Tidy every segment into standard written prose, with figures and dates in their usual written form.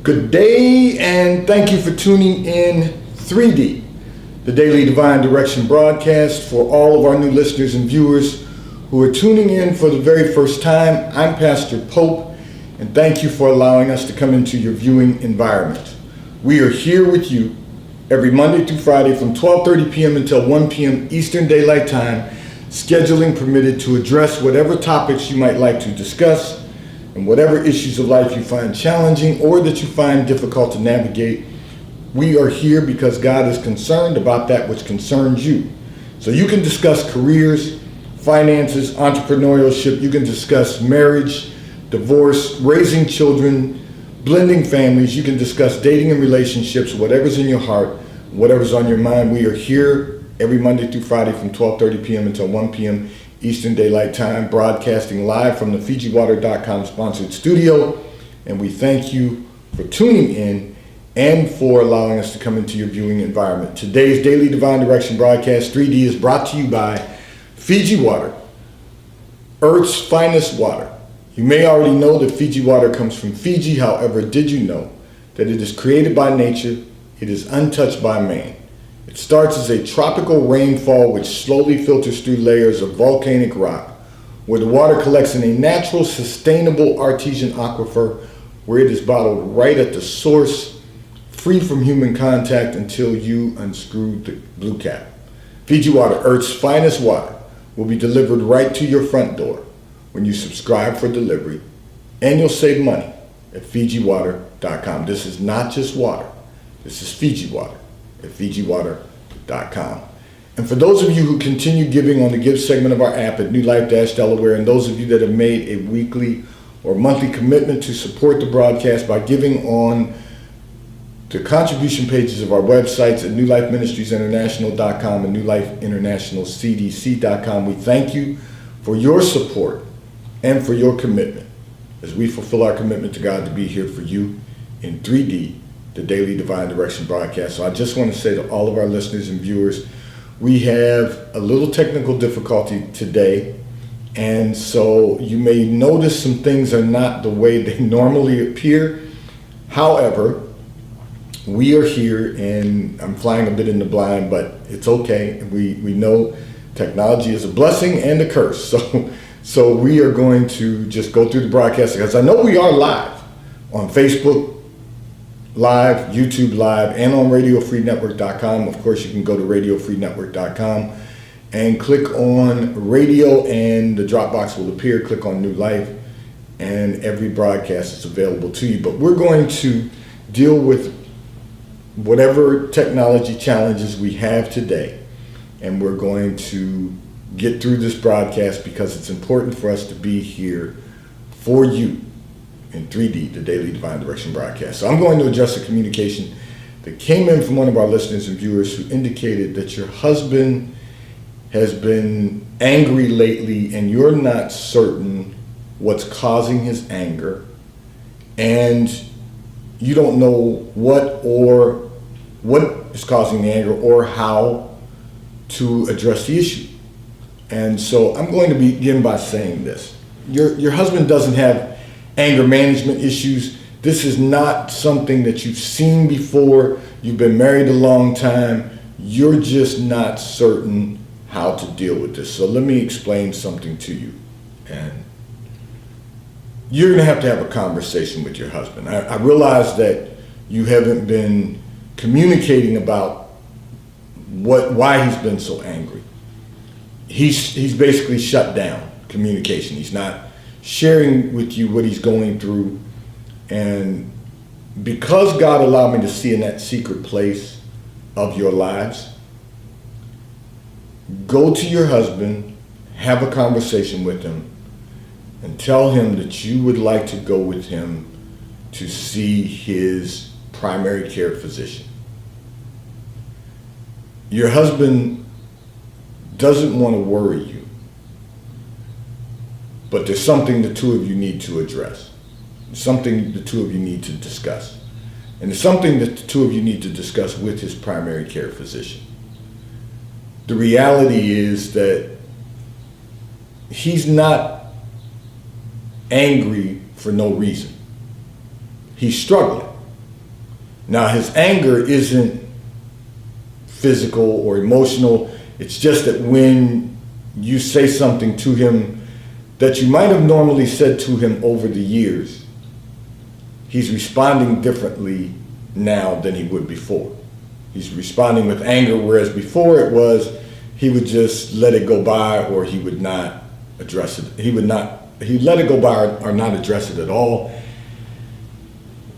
Good day, and thank you for tuning in 3D, the Daily Divine Direction broadcast. For all of our new listeners and viewers who are tuning in for the very first time, I'm Pastor Pope, and thank you for allowing us to come into your viewing environment. We are here with you every Monday through Friday from 12:30 p.m. until 1 p.m. Eastern Daylight Time, scheduling permitted to address whatever topics you might like to discuss and whatever issues of life you find challenging or that you find difficult to navigate. We are here because God is concerned about that which concerns you. So you can discuss careers, finances, entrepreneurship. You can discuss marriage, divorce, raising children, blending families. You can discuss dating and relationships, whatever's in your heart, whatever's on your mind. We are here every Monday through Friday from 12:30 p.m. until 1 p.m. Eastern Daylight Time, broadcasting live from the FijiWater.com sponsored studio. And we thank you for tuning in and for allowing us to come into your viewing environment. Today's Daily Divine Direction broadcast 3D is brought to you by Fiji Water, Earth's finest water. You may already know that Fiji water comes from Fiji. However, did you know that it is created by nature? It is untouched by man. It starts as a tropical rainfall which slowly filters through layers of volcanic rock, where the water collects in a natural, sustainable artesian aquifer, where it is bottled right at the source, free from human contact until you unscrew the blue cap. Fiji Water, Earth's finest water, will be delivered right to your front door when you subscribe for delivery, and you'll save money at FijiWater.com. This is not just water. This is Fiji Water at FijiWater.com. And for those of you who continue giving on the Give segment of our app at New Life-Delaware, and those of you that have made a weekly or monthly commitment to support the broadcast by giving on the contribution pages of our websites at NewLifeMinistriesInternational.com and NewLifeInternationalCDC.com, we thank you for your support and for your commitment as we fulfill our commitment to God to be here for you in 3D, the Daily Divine Direction broadcast. So I just want to say to all of our listeners and viewers, we have a little technical difficulty today, and so you may notice some things are not the way they normally appear. However, we are here, and I'm flying a bit in the blind, but it's okay. We know technology is a blessing and a curse. So we are going to just go through the broadcast, because I know we are live on Facebook Live, YouTube Live, and on RadioFreeNetwork.com. Of course, you can go to RadioFreeNetwork.com and click on radio, and the drop box will appear. Click on New Life, and every broadcast is available to you. But we're going to deal with whatever technology challenges we have today, and we're going to get through this broadcast because it's important for us to be here for you in 3D, the Daily Divine Direction broadcast. So I'm going to address a communication that came in from one of our listeners and viewers who indicated that your husband has been angry lately and you're not certain what's causing his anger, and you don't know what is causing the anger or how to address the issue. And so I'm going to begin by saying this. Your husband doesn't have anger management issues. This is not something that you've seen before. You've been married a long time. You're just not certain how to deal with this. So let me explain something to you. And you're going to have a conversation with your husband. I realize that you haven't been communicating about why he's been so angry. He's basically shut down communication. He's not sharing with you what he's going through. And because God allowed me to see in that secret place of your lives, go to your husband, have a conversation with him, and tell him that you would like to go with him to see his primary care physician. Your husband doesn't want to worry you, but there's something the two of you need to address, something the two of you need to discuss, and it's something that the two of you need to discuss with his primary care physician. The reality is that he's not angry for no reason. He's struggling. Now, his anger isn't physical or emotional. It's just that when you say something to him that you might have normally said to him over the years, he's responding differently now than he would before. He's responding with anger, whereas before it was he would just let it go by, or he would not address it. He'd let it go by or not address it at all.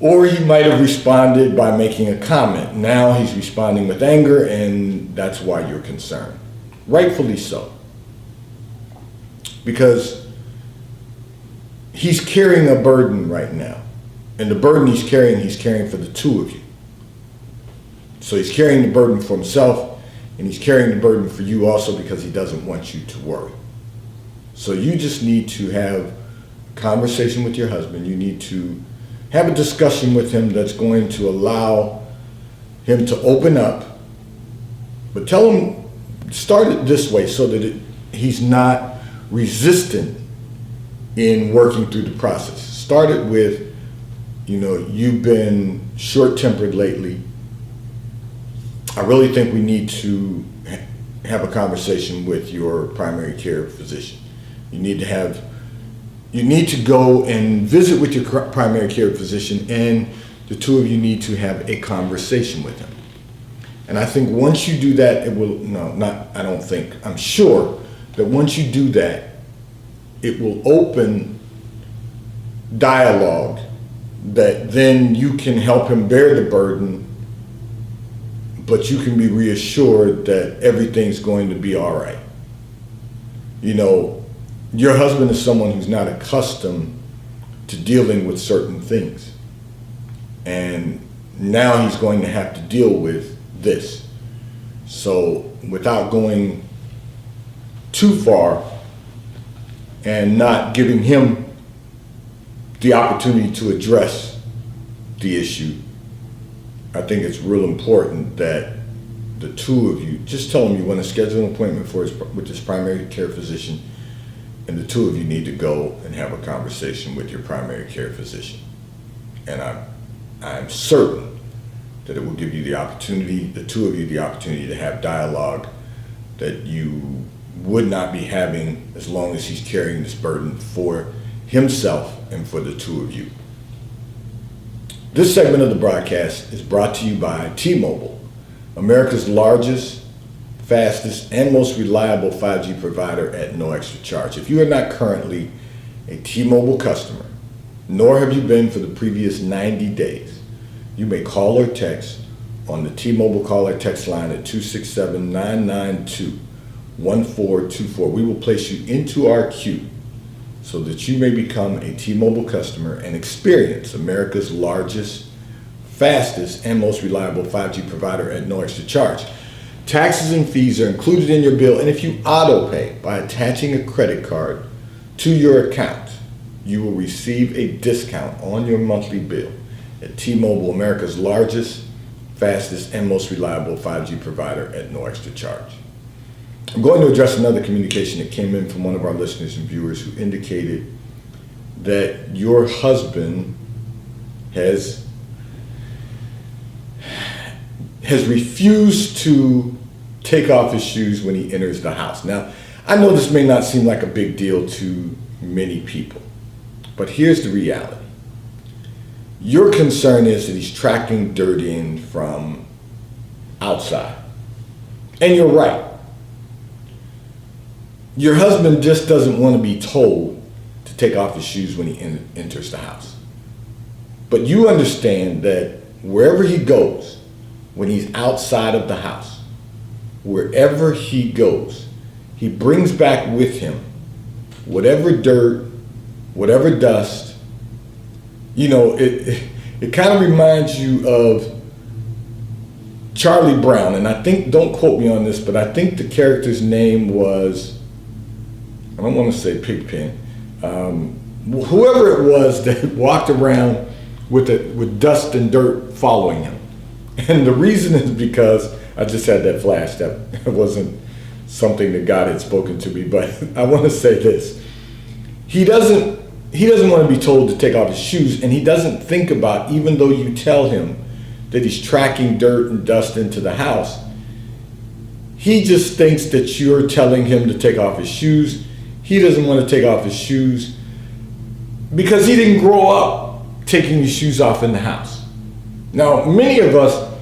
Or he might have responded by making a comment. Now he's responding with anger, and that's why you're concerned. Rightfully so. Because he's carrying a burden right now. And the burden he's carrying for the two of you. So he's carrying the burden for himself, and he's carrying the burden for you also, because he doesn't want you to worry. So you just need to have a conversation with your husband. You need to have a discussion with him that's going to allow him to open up. But tell him, start it this way so that he's not resistant in working through the process. Start it with, you've been short-tempered lately. I really think we need to have a conversation with your primary care physician. You need to go and visit with your primary care physician, and the two of you need to have a conversation with him. And I think once you do that, I'm sure that once you do that, it will open dialogue that then you can help him bear the burden, but you can be reassured that everything's going to be all right. Your husband is someone who's not accustomed to dealing with certain things. And now he's going to have to deal with this. So without going too far and not giving him the opportunity to address the issue, I think it's real important that the two of you, just tell him you want to schedule an appointment with his primary care physician, and the two of you need to go and have a conversation with your primary care physician. And I'm certain that it will give you the opportunity, the two of you, the opportunity to have dialogue that you would not be having as long as he's carrying this burden for himself and for the two of you. This segment of the broadcast is brought to you by T-Mobile, America's largest, fastest, and most reliable 5G provider at no extra charge. If you are not currently a T-Mobile customer, nor have you been for the previous 90 days, you may call or text on the T-Mobile call or text line at 267-992-1424. We will place you into our queue so that you may become a T-Mobile customer and experience America's largest, fastest, and most reliable 5G provider at no extra charge. Taxes and fees are included in your bill, and if you auto pay by attaching a credit card to your account, you will receive a discount on your monthly bill at T-Mobile, America's largest, fastest, and most reliable 5G provider at no extra charge. I'm going to address another communication that came in from one of our listeners and viewers who indicated that your husband has refused to take off his shoes when he enters the house. Now, I know this may not seem like a big deal to many people, but here's the reality. Your concern is that he's tracking dirt in from outside. And you're right. Your husband just doesn't want to be told to take off his shoes when he enters the house. But you understand that wherever he goes, when he's outside of the house, wherever he goes, he brings back with him whatever dirt, whatever dust. It kind of reminds you of Charlie Brown, and I think, don't quote me on this, but I think the character's name was, I don't want to say Pigpen, whoever it was that walked around with dust and dirt following him. And the reason is because I just had that flash. That wasn't something that God had spoken to me, but I want to say this. He doesn't want to be told to take off his shoes, and he doesn't think about, even though you tell him that he's tracking dirt and dust into the house. He just thinks that you're telling him to take off his shoes. He doesn't want to take off his shoes because he didn't grow up taking his shoes off in the house. Now, many of us,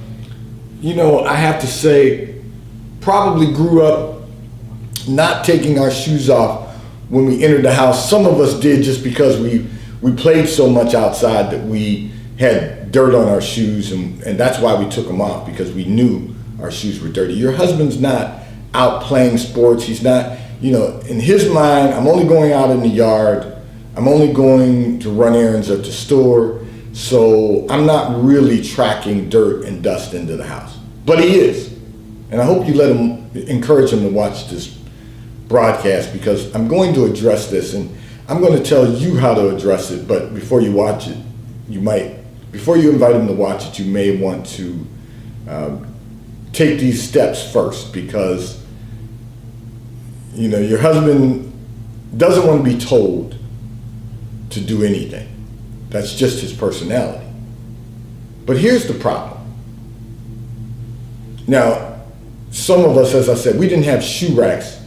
I have to say, probably grew up not taking our shoes off when we entered the house. Some of us did just because we played so much outside that we had dirt on our shoes, and that's why we took them off, because we knew our shoes were dirty. Your husband's not out playing sports. He's not, in his mind, I'm only going out in the yard. I'm only going to run errands at the store. So I'm not really tracking dirt and dust into the house. But he is. And I hope you encourage him to watch this broadcast, because I'm going to address this, and I'm going to tell you how to address it. But before you watch it, before you invite him to watch it, you may want to take these steps first, because your husband doesn't want to be told to do anything. That's just his personality. But here's the problem. Now, some of us, as I said, we didn't have shoe racks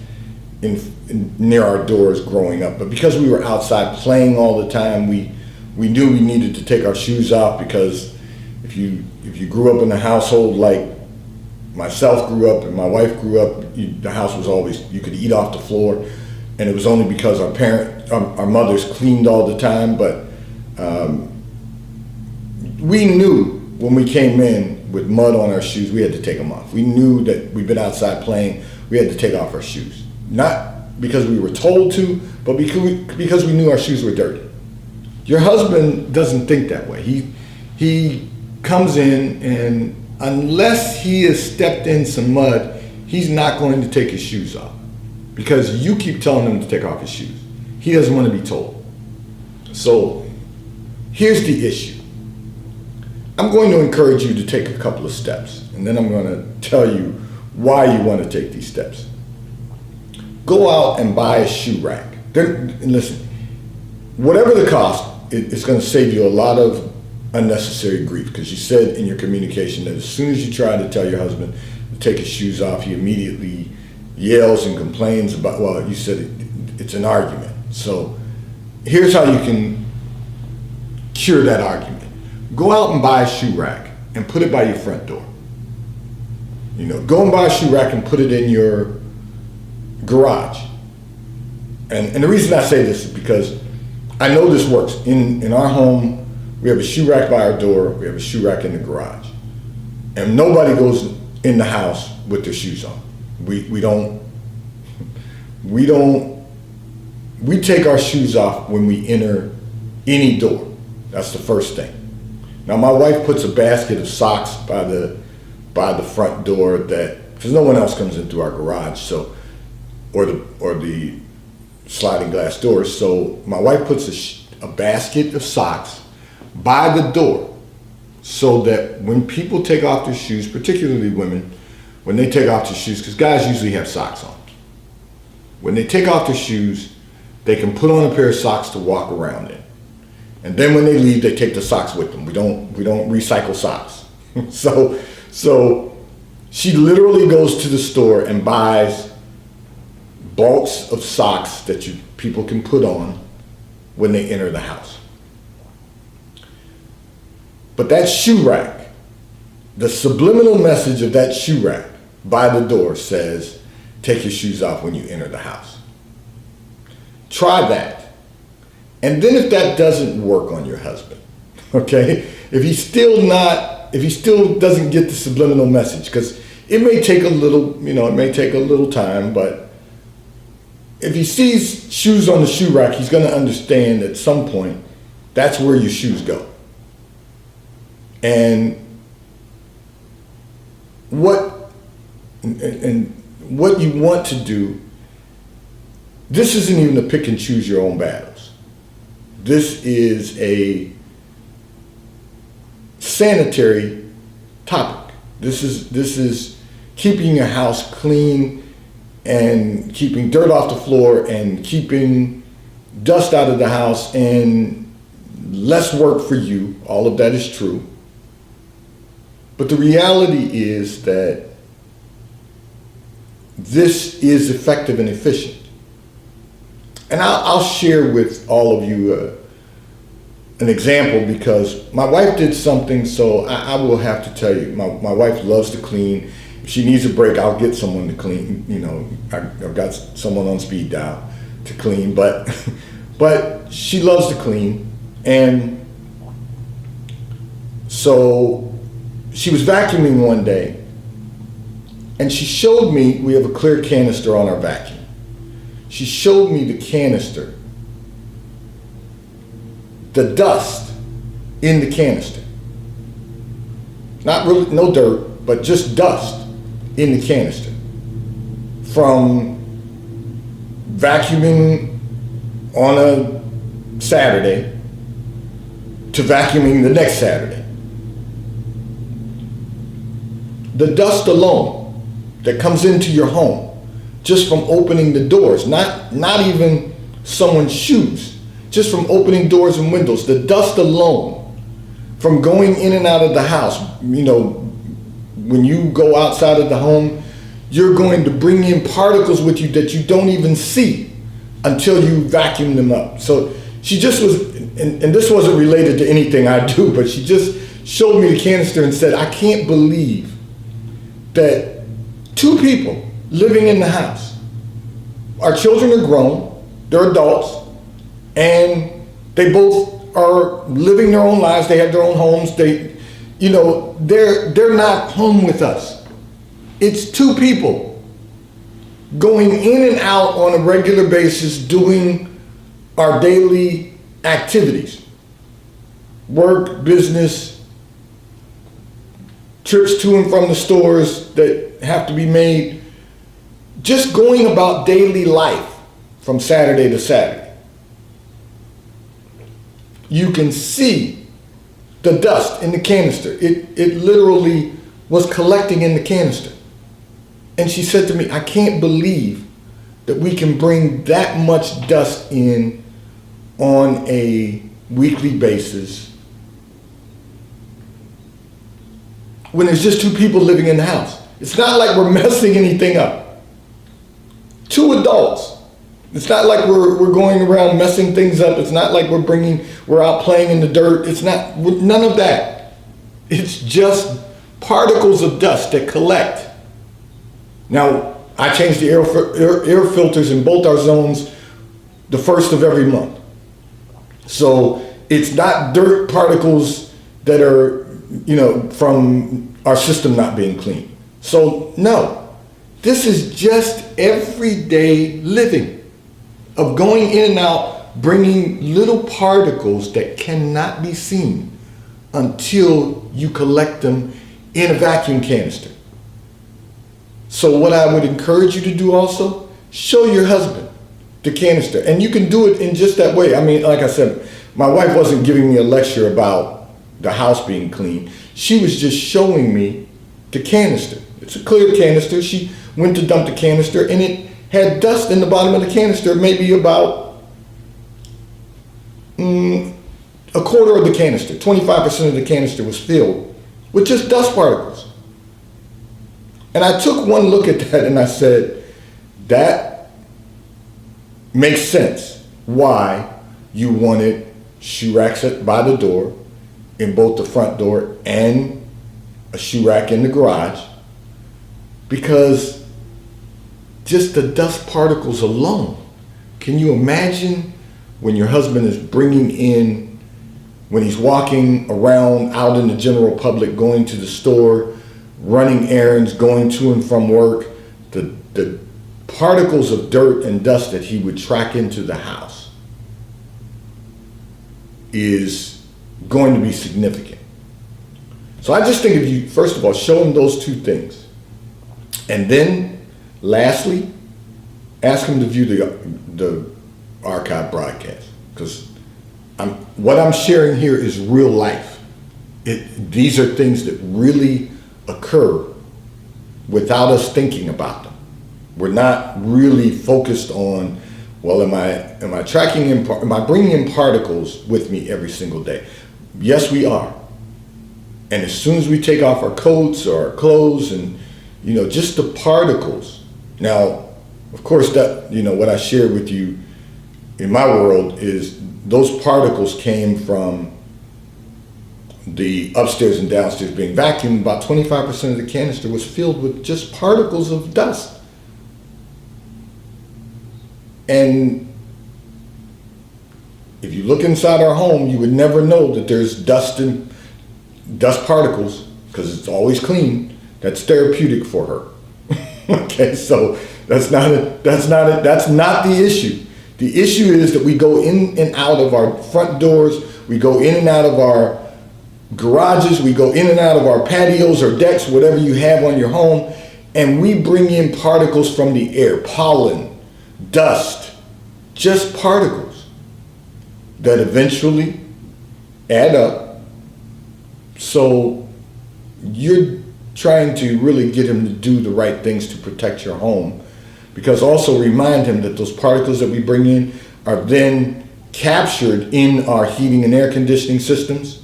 near our doors growing up, but because we were outside playing all the time, we knew we needed to take our shoes off, because if you grew up in a household like myself grew up and my wife grew up, the house was always, you could eat off the floor, and it was only because our mothers cleaned all the time. But we knew when we came in with mud on our shoes, we had to take them off. We knew that we'd been outside playing, we had to take off our shoes. Not because we were told to, but because we knew our shoes were dirty. Your husband doesn't think that way. He comes in, and unless he has stepped in some mud, he's not going to take his shoes off, because you keep telling him to take off his shoes. He doesn't want to be told. So here's the issue. I'm going to encourage you to take a couple of steps, and then I'm going to tell you why you want to take these steps. Go out and buy a shoe rack. And listen, whatever the cost, it's going to save you a lot of unnecessary grief, because you said in your communication that as soon as you try to tell your husband to take his shoes off, he immediately yells and complains about, well, you said it's an argument. So here's how you can cure that argument. Go out and buy a shoe rack and put it by your front door. Go and buy a shoe rack and put it in your garage. And the reason I say this is because I know this works. In our home, we have a shoe rack by our door, we have a shoe rack in the garage. And nobody goes in the house with their shoes on. We take our shoes off when we enter any door. That's the first thing. Now, my wife puts a basket of socks by the front door, because no one else comes in through our garage, or the sliding glass doors. So my wife puts a basket of socks by the door, so that when people take off their shoes, particularly women, when they take off their shoes, because guys usually have socks on, when they take off their shoes, they can put on a pair of socks to walk around in. And then when they leave, they take the socks with them. We don't recycle socks. So she literally goes to the store and buys bulks of socks that people can put on when they enter the house. But that shoe rack, the subliminal message of that shoe rack by the door says, take your shoes off when you enter the house. Try that. And then if that doesn't work on your husband, okay, if he still doesn't get the subliminal message, because it may take a little time, but if he sees shoes on the shoe rack, he's going to understand at some point that's where your shoes go. And what you want to do, this isn't even a pick and choose your own battles. This is a sanitary topic. This is keeping your house clean and keeping dirt off the floor and keeping dust out of the house and, less work for you. All of that is true. But the reality is that this is effective and efficient. And I'll share with all of you an example, because my wife did something, so I will have to tell you. My wife loves to clean. If she needs a break, I'll get someone to clean. You know, I've got someone on speed dial to clean, but she loves to clean. And so she was vacuuming one day, and she showed me, we have a clear canister on our vacuum. She showed me the canister, the dust in the canister. Not really, no dirt, but just dust in the canister from vacuuming on a Saturday to vacuuming the next Saturday. The dust alone that comes into your home just from opening the doors, not even someone's shoes, just from opening doors and windows, the dust alone from going in and out of the house. You know, when you go outside of the home, you're going to bring in particles with you that you don't even see until you vacuum them up. So she just was, and this wasn't related to anything I do, but she just showed me the canister and said, I can't believe that two people living in the house, our children are grown, they're adults, and they both are living their own lives. They have their own homes. They, you know, they're not home with us. It's two people going in and out on a regular basis, doing our daily activities, work, business, trips to and from the stores that have to be made, just going about daily life from Saturday to Saturday. You can see the dust in the canister. It literally was collecting in the canister. And she said to me, I can't believe that we can bring that much dust in on a weekly basis when there's just two people living in the house. It's not like we're messing anything up. Two adults. It's not like we're going around messing things up. It's not like we're out playing in the dirt. It's not, none of that. It's just particles of dust that collect. Now, I change the air filters in both our zones the first of every month. So it's not dirt particles that are, you know, from our system not being clean. So no, this is just everyday living of going in and out, bringing little particles that cannot be seen until you collect them in a vacuum canister. So what I would encourage you to do also, show your husband the canister. And you can do it in just that way. I mean, like I said, my wife wasn't giving me a lecture about the house being clean. She was just showing me the canister. It's a clear canister. She went to dump the canister and it had dust in the bottom of the canister, maybe about a quarter of the canister. 25% of the canister was filled with just dust particles. And I took one look at that and I said, that makes sense why you wanted shoe racks by the door, in both the front door and a shoe rack in the garage, because just the dust particles alone. Can you imagine when your husband is bringing in, when he's walking around out in the general public, going to the store, running errands, going to and from work, the particles of dirt and dust that he would track into the house is going to be significant. So I just think if you, first of all, show him those two things. And then, lastly, ask him to view the archive broadcast. Because what I'm sharing here is real life. These are things that really occur without us thinking about them. We're not really focused on, well, am I tracking am I bringing in particles with me every single day? Yes, we are. And as soon as we take off our coats or our clothes and, just the particles. Now, of course, that, what I shared with you in my world is those particles came from the upstairs and downstairs being vacuumed. About 25% of the canister was filled with just particles of dust. And if you look inside our home, you would never know that there's dust and dust particles, because it's always clean. That's therapeutic for her. Okay, so that's not the issue. The issue is that we go in and out of our front doors, we go in and out of our garages, we go in and out of our patios or decks, whatever you have on your home, and we bring in particles from the air, pollen, dust, just particles that eventually add up. So you're trying to really get him to do the right things to protect your home, because also remind him that those particles that we bring in are then captured in our heating and air conditioning systems,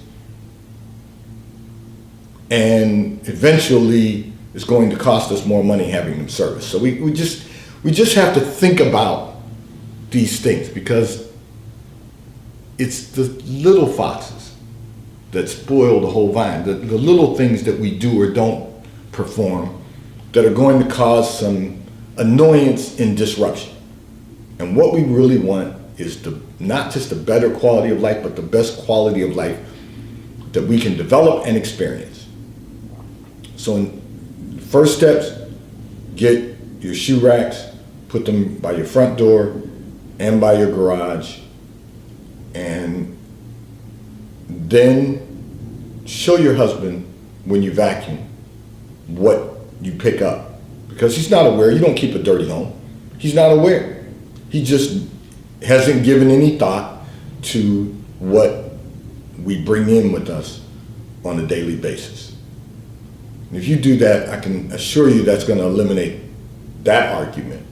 and eventually it's going to cost us more money having them serviced. So we just have to think about these things, because it's the little foxes that spoil the whole vine, the little things that we do or don't perform that are going to cause some annoyance and disruption. And what we really want is not just a better quality of life, but the best quality of life that we can develop and experience. So in first steps, get your shoe racks, put them by your front door and by your garage, and then show your husband when you vacuum what you pick up. Because he's not aware. You don't keep a dirty home. He's not aware. He just hasn't given any thought to what we bring in with us on a daily basis. And if you do that, I can assure you that's going to eliminate that argument.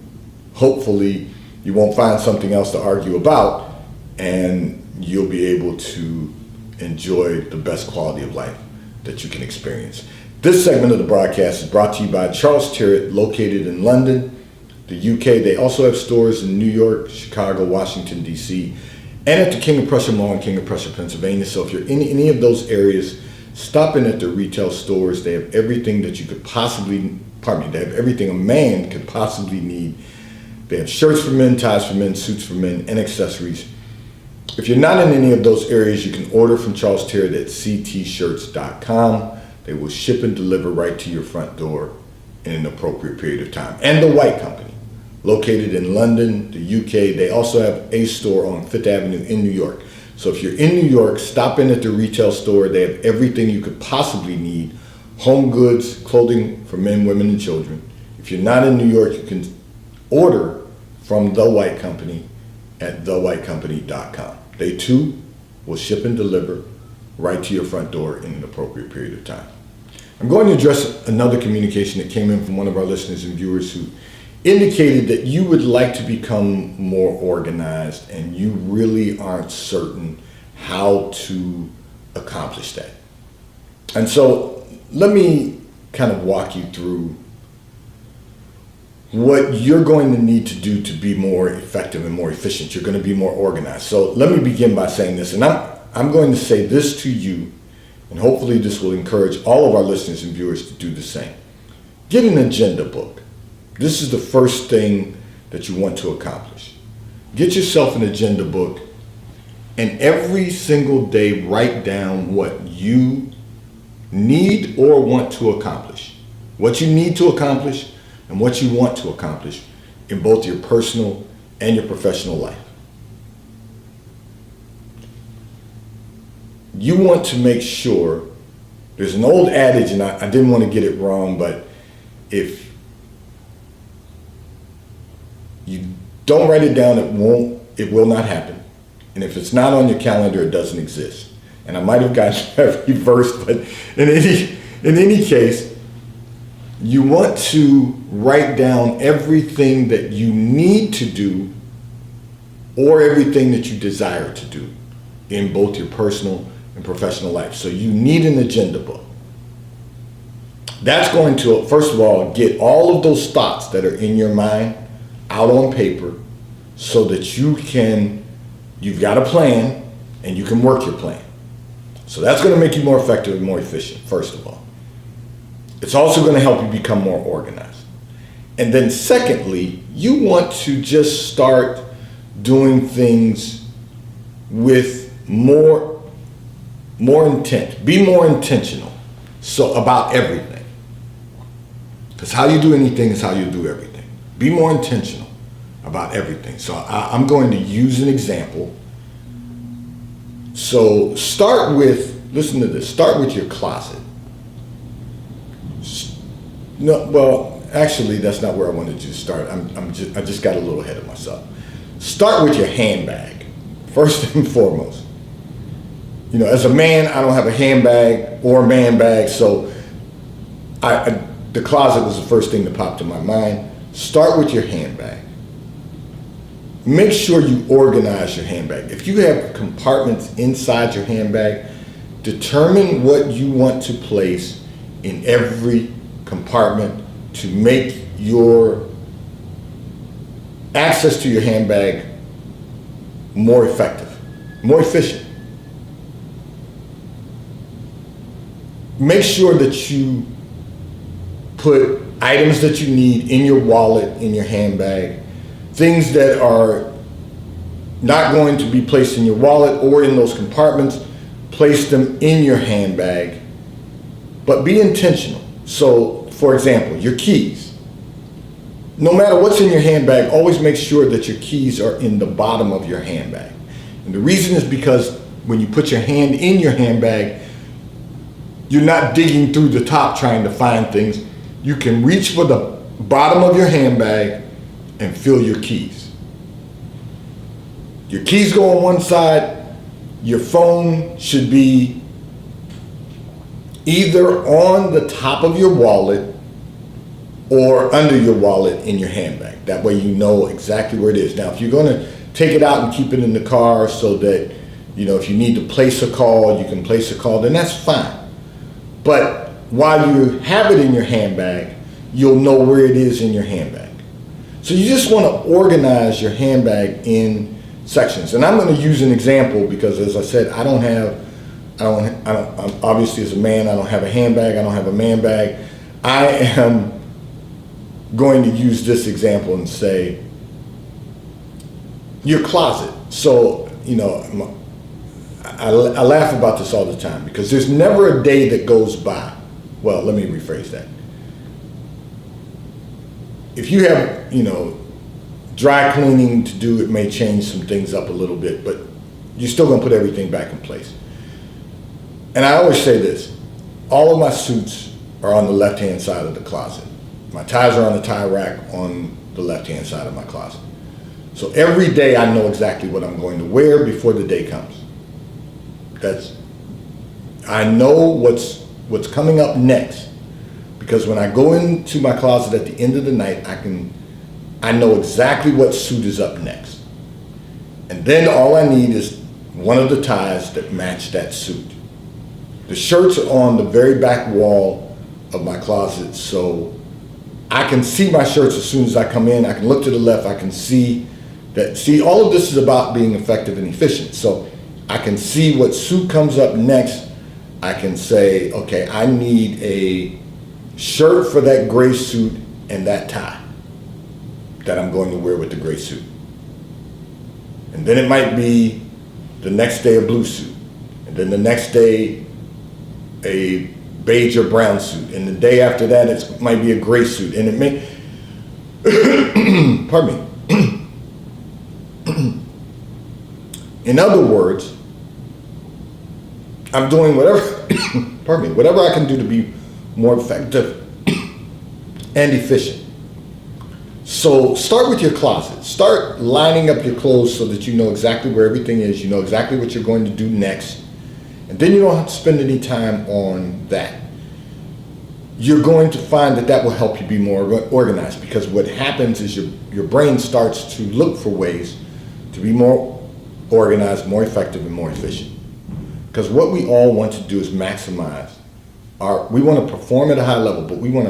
Hopefully, you won't find something else to argue about, and you'll be able to enjoy the best quality of life that you can experience. This segment of the broadcast is brought to you by Charles Tyrwhitt, located in London, the UK. They also have stores in New York, Chicago, Washington, D.C., and at the King of Prussia Mall in King of Prussia, Pennsylvania. So if you're in any of those areas, stop in at their retail stores. They have everything that you could possibly, they have everything a man could possibly need. They have shirts for men, ties for men, suits for men, and accessories. If you're not in any of those areas, you can order from Charles Tyrwhitt at ctshirts.com. They will ship and deliver right to your front door in an appropriate period of time. And the White Company, located in London, the UK. They also have a store on Fifth Avenue in New York. So if you're in New York, stop in at the retail store. They have everything you could possibly need. Home goods, clothing for men, women, and children. If you're not in New York, you can order from The White Company at thewhitecompany.com. They too will ship and deliver right to your front door in an appropriate period of time. I'm going to address another communication that came in from one of our listeners and viewers who indicated that you would like to become more organized and you really aren't certain how to accomplish that. And so let me kind of walk you through what you're going to need to do to be more effective and more efficient. You're going to be more organized. So let me begin by saying this, and I'm going to say this to you, and hopefully this will encourage all of our listeners and viewers to do the same. Get an agenda book. This is the first thing that you want to accomplish. Get yourself an agenda book, and every single day write down what you need or want to accomplish. What you need to accomplish and what you want to accomplish in both your personal and your professional life. You want to make sure, there's an old adage, and I didn't want to get it wrong, but if you don't write it down, it will not happen. And if it's not on your calendar, it doesn't exist. And I might have gotten that reversed, but in any case, you want to write down everything that you need to do or everything that you desire to do in both your personal and professional life. So you need an agenda book. That's going to, first of all, get all of those thoughts that are in your mind out on paper so that you've got a plan and you can work your plan. So that's going to make you more effective and more efficient, first of all. It's also going to help you become more organized. And then secondly, you want to just start doing things with more intent. Be more intentional about everything. Because how you do anything is how you do everything. Be more intentional about everything. So I'm going to use an example. So listen to this, start with your closet. No, well, actually, that's not where I wanted you to start. I just got a little ahead of myself. Start with your handbag, first and foremost. As a man, I don't have a handbag or a man bag, so the closet was the first thing that popped to my mind. Start with your handbag. Make sure you organize your handbag. If you have compartments inside your handbag, determine what you want to place in every compartment to make your access to your handbag more effective, more efficient. Make sure that you put items that you need in your wallet, in your handbag, things that are not going to be placed in your wallet or in those compartments, place them in your handbag, but be intentional. So, for example, your keys. No matter what's in your handbag, always make sure that your keys are in the bottom of your handbag. And the reason is because when you put your hand in your handbag, you're not digging through the top trying to find things. You can reach for the bottom of your handbag and feel your keys. Your keys go on one side. Your phone should be either on the top of your wallet or under your wallet in your handbag. That way you know exactly where it is. Now, if you're going to take it out and keep it in the car so that, if you need to place a call, you can place a call, then that's fine. But while you have it in your handbag, you'll know where it is in your handbag. So you just want to organize your handbag in sections. And I'm going to use an example because, as I said, obviously as a man, I don't have a handbag, I don't have a man bag. I am going to use this example and say, your closet. So, I laugh about this all the time because there's never a day that goes by. Well, let me rephrase that. If you have, dry cleaning to do, it may change some things up a little bit, but you're still going to put everything back in place. And I always say this, all of my suits are on the left-hand side of the closet. My ties are on the tie rack on the left-hand side of my closet. So every day I know exactly what I'm going to wear before the day comes. I know what's coming up next, because when I go into my closet at the end of the night, I know exactly what suit is up next. And then all I need is one of the ties that match that suit. The shirts are on the very back wall of my closet, so I can see my shirts as soon as I come in. I can look to the left, I can see that. See, all of this is about being effective and efficient. So I can see what suit comes up next. I can say, okay, I need a shirt for that gray suit and that tie that I'm going to wear with the gray suit. And then it might be the next day a blue suit. And then the next day a beige or brown suit. And the day after that it might be a gray suit. And it may, pardon me. In other words, I'm doing whatever I can do to be more effective and efficient. So start with your closet. Start lining up your clothes so that you know exactly where everything is. You know exactly what you're going to do next. And then you don't have to spend any time on that. You're going to find that will help you be more organized, because what happens is your brain starts to look for ways to be more organized, more effective, and more efficient. Because what we all want to do is maximize we want to perform at a high level, but we want to